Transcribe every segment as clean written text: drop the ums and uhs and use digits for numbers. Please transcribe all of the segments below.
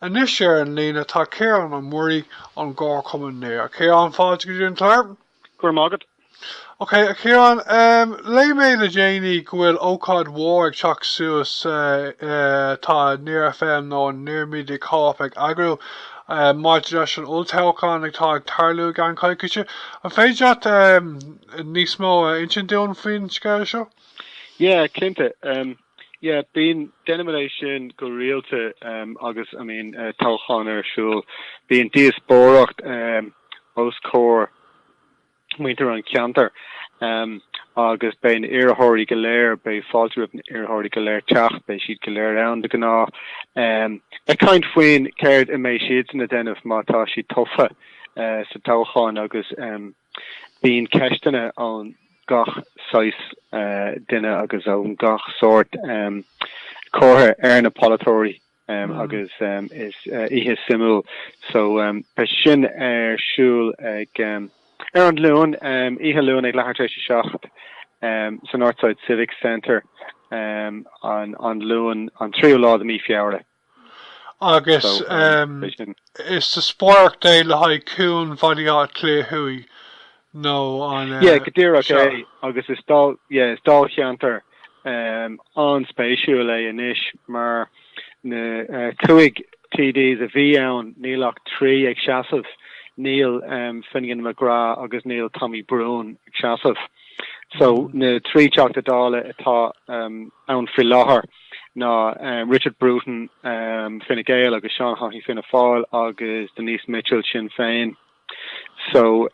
Anis an lína tá Ciarán an Muirí an gcomharchumann Near. Ciarán fáilte go dtí Tarbh? Gur mágad. Okay, Ciarán, lei mé le déanaí go bhfuil ócáid mhór ag teach suas tá Near FM nó an Near Media Corp ag agrú máilte leis an Olltoghchán ag tá ag tarlú gan caiiciise. An féidir níos mó intin dún faoin scail seo? Yeah, Clinta. Being denomination go realta agus Toghchán arsúl being Díospóireacht os cór winter an Ceantar agus bein iartháirí go léir be fáiltear iartháirí go léir teach be siad go léir ann de gná a kind faoin céird I mé siad na denmh mátá si tofa sa Toghchán agus being ceistena an gach sais duine agus ón gach sort cótha na polatóirí agus is ihe simú so pe sin siúl ag an Luan ihe Luan ag Labhair Darren san Northside Civic Centre an Luan an tríú lá mí Feabhra. Agus is the sport day le haid Cuan bhaile Cliath no on Gadira agus is dal Cheantar an spéisiúil é inis mar na cuaig TDs a bhí ann nílach trí ag seasamh Neil Finnegan McGrath agus Neil Tommy Brown ag seasamh so na trí teachta dála atá ann fri láthair ná Richard Bruton Fine Gael agus Sean Haughey Fine Fáil agus Denise Mitchell Sinn Féin so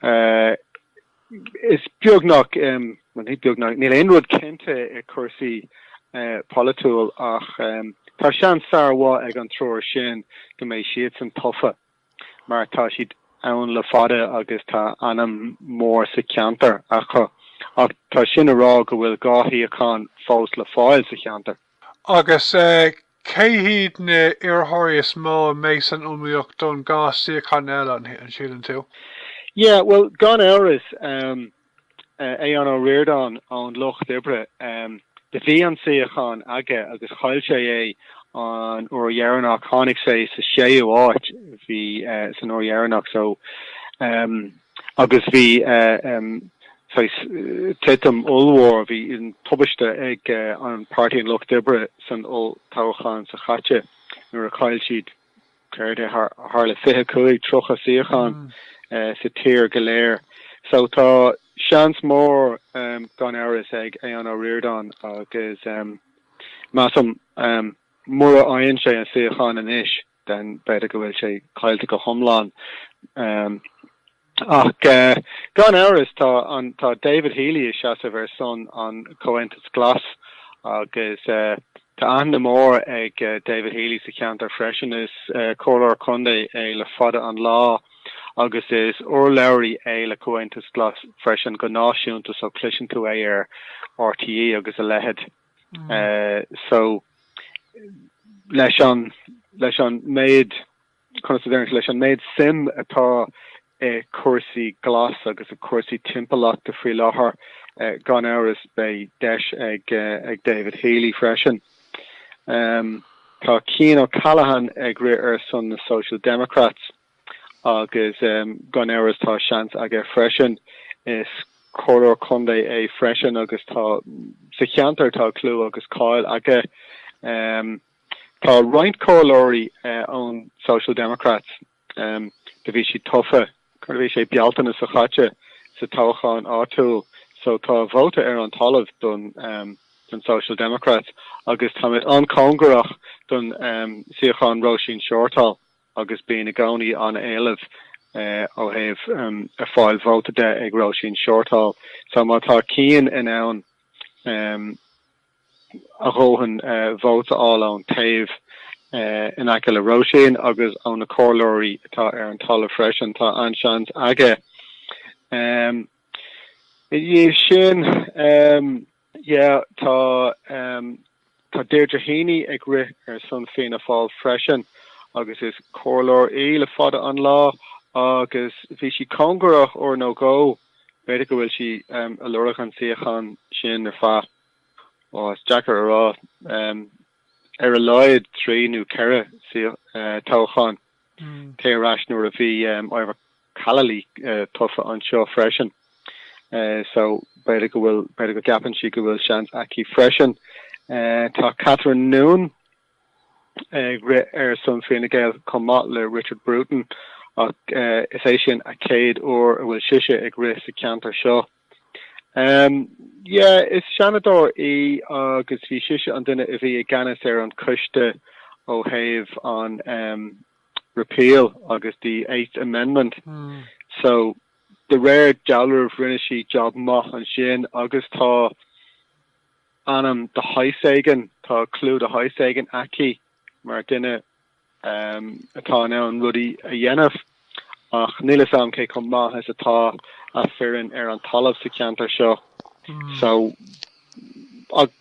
is beagnach níl aonrad cinnte I cuasaí polatúil ach tá sean fearrhá ag an tror sin go mé siad san tofa mar tá siad ann le fada agus tá anam mór sa Ceantar ach tá sin a rá go bhfuil gáthí aán fós le fáil sa Ceantar. Agus cé híad na iartháirí is mó mééis an umíocht don gás siacán eile an siadan tú? Yeah, well, gan eras an Riordan an Loch Dibre de bhí an siacán aige agus chail sé an Uairnach tháinig sé sa séú áit bhí san Uairnach so agus bhí titim ulhór bhí in tubaiste ag an party an Loch Dibre san Olltoghchán sa chaite nuair a chail siad chuirde haar le 25 trocha siacán sa tír go léir. So tá seans mór gan eras ag an Riordan agus massam mór a aon sé an siacán an isis den beidir go bhfuil sé chailte go thomláin. Ach gan eras tá David Healy is seasamh ar son an Coentas Glas agus tá an mór ag David Healy sa Ceantar freisin is cólar chundé é le fada an lá agus is orlairí é le Coentas Glas freisin go náisiúnta so clisin tú é ar RTE agus a lehead. So leis an méid consideration leis an méid sim atá cuasaí glas agus a cuasaí timpachta de frí láthair gan eras bei deis ag David Healy freisin. Tá Cian O'Callaghan ag ri ar son na Social Democrats agus gan eras tá seans aige freisin is choir chundé é freisin agus tá sa Ceantar tá clú agus cáil aige tá roint cólóirí ón Social Democrats de bhí si tofa chu bhí sé bealtainna sa chaite sa Toghchán áitiúil so tá bhóta ar an talamh don Social Democrats agus tá mit an congurach don siachan Roisin Shortall agus being a gcónaí an éileh ó heh a fáil bhóta de ag Roisin Shortall so má tá Cian in ann a róhan bhóta áil an taobh in aice le Roisin agus an na cólóirí atá ar an talamh freisin tá an seans aige. Sin tá Deirdre Heaney ag ri ar son Fianna Fáil freisin agus is cólóir é le fada an lá agus bhí si congurach or nó go beidir go bhfuil si a lurach an siachan sin ar fa is Jackar ará Lloyd 3 new Kera Olltoghchán Téarash nor a bhí over Calali tuffa an show freshen. So better go gapan she go will chance aki freshen. Ta Catherine Noon son Fianna Gael le Richard Bruton is Asian Acade or will shisha agri sa canter show. Yeah, it's Shanador agus vi shisha and then if he ganas there on kushta o have on repeal agus the 8th Amendment. So the rare jowler of Rinnishi job moch and Shane August ta anam the high sagan ta clue the high sagan aki Martina atá now and Ruddy a yenaf ach nilasam ke come ma has a ta a fearin an talav sa canter show. So ag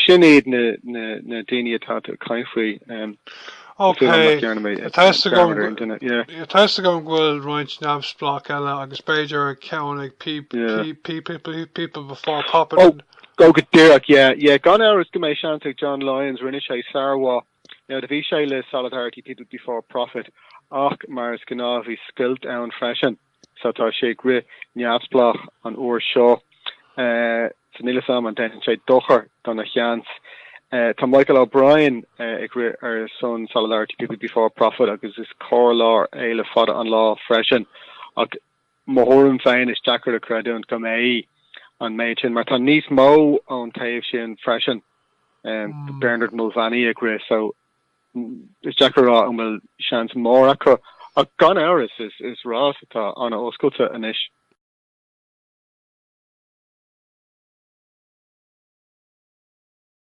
sinid na dini atá to kainfree Okay, it has to go well right snabs block ella agus Bejar counting people before popping. Oh, go get Derek, yeah. Gone hours to my shantic John Lyons, Rinnishay Sarwa. Now the Vishay solidarity people before profit. Ach Mars Ganavi skilled down freshen. So ta shake ri nyabs block on or show. Nilasam and then Shay Docher Domhnach. To Michael O'Brien, our son solidarity people before profit, agus this core law, Eile Fada on law freshen, Mohorum Fain is Jacker the Credit and Comay on Machin, Martin Nice Mo on Tav Shin freshen, Bernard Mulvaney agree, so is Jacker and will chance more. A gun hours is Ross on a Osculta Anish.